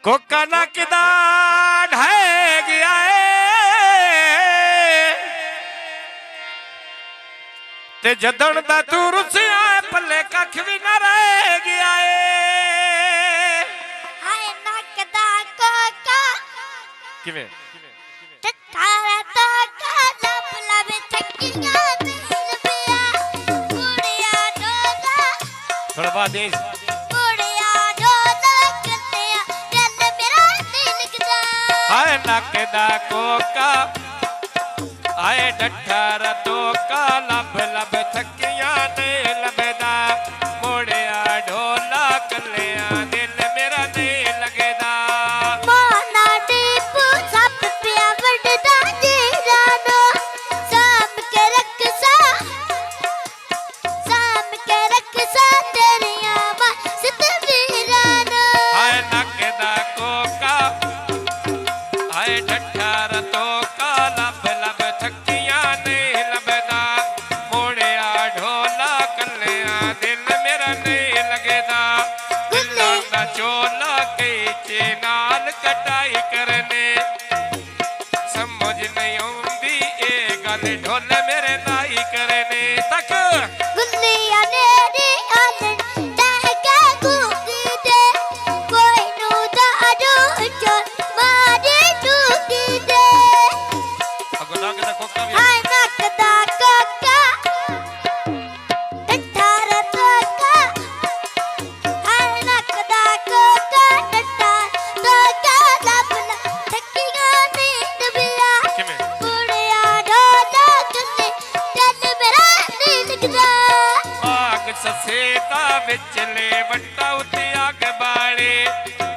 Coca नकदा ढह गया है ते जदन दा तू रुसिया पल्ले कख भी ना रह गया है। हाय नकदा कोका किवें तारा तो लब लब थकियां दिल पिया कुड़िया डोला थोड़ा बाद कुड़िया डोला कन्या दिल मेरा दिल गदा। हाय नकदा कोका आए डठार तो का लब लब थकियां ने लबदा मोड़िया ढोला कलिया दिल मेरा नहीं लगदा। माना दीपू सब पिया वड़दा जीरानो साम के रखसा तेरिया मस्त वीरानो। हाय नकदा कोका आए डठार तो का लब लब थकियां ने लबदा मोड़िया ढोला कलिया दिल मेरा नहीं लगदा। दिलों दा चोला के नाल कटाई करने समझ नहीं आउंदी ए गल ढोल मेरे नाई करने तक गुल्लिया नेरी आलन दहका गूंगी दे कोई नू दारू चोर मारे डूंगी दे। अगो नकदा कोका भी हाय नकदा कोका डठार तोका हाय नकदा कोका डठार तोका लब लब थकियां नींद पिया किवें कुड़िया ढोला कन्ने दिल मेरा नहीं लगदा। आग ससेता विचले वट्टा उते आग बाले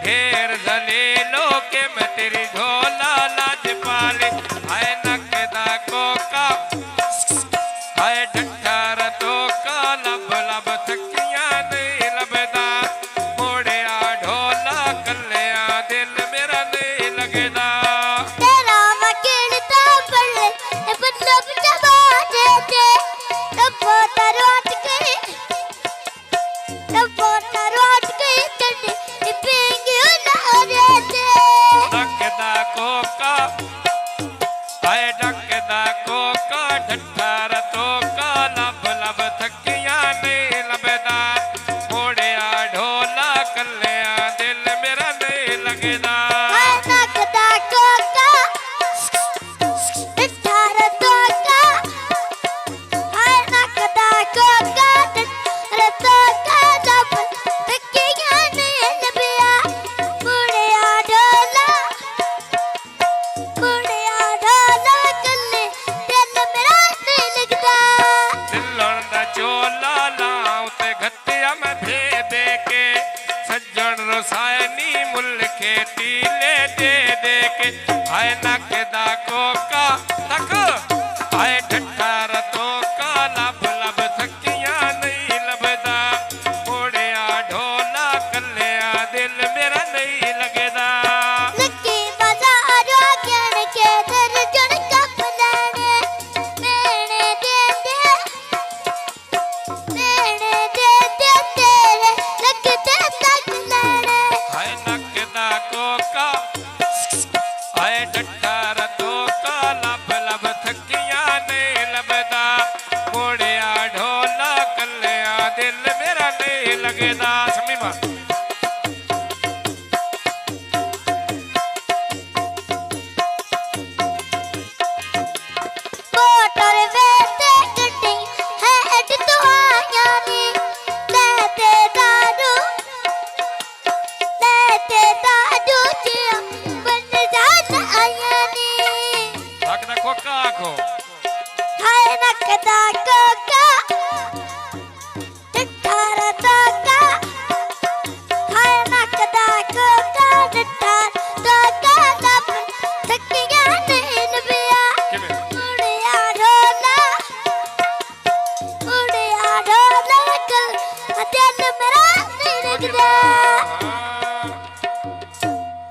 ढेर जलेलो के मैं तेरी ढोला लाज पाले। हाय नकदा कोका हाय डठार तो का लब लब थकियां नहीं लबदा मोड़िया ढोला कलिया दिल मेरा नहीं लगदा। तेरा वकील ता पल्ले बल्लब चबा दे दे तबो तरोट के चढ़े पेंगे ना रे दे। नकदा कोका हाय नकदा कोका डठार तो का लब लब थकियां नहीं लबदा मोड़िया ढोला कलिया दिल मेरा नहीं लगदा। हाय नकदा कोका डठार तोका हाय नकदा कोका डठार तोका लब थकियां नहीं लबिया कुड़िया ढोला कन्ने दिल मेरा नहीं लगदा। दिलों दा चोला लाऊं ते घत्तिया मैं दे दे के सज्जन रसायनी मुल खेती ले दे दे के। हाय नकदा कोका तक हाय डठार तो का लब लब थकियां नहीं लबदा मोड़िया ढोला कलिया दिल मेरा नहीं लगदा। लकी बाजारो गण के दर्जन कप लेने मेरे दे तेरे लगते तक लेने। हाय नकदा कोका हाय डठार तो का लब लब थकियां नहीं लबदा मोड़िया ढोला कलिया दिल मेरा नहीं लगदा। समीमा मोटर वेते गड्डी है अड तो आया नी लेते दारू जिया बन जाता आया नी। नकदा कोका आखो हाय नकदा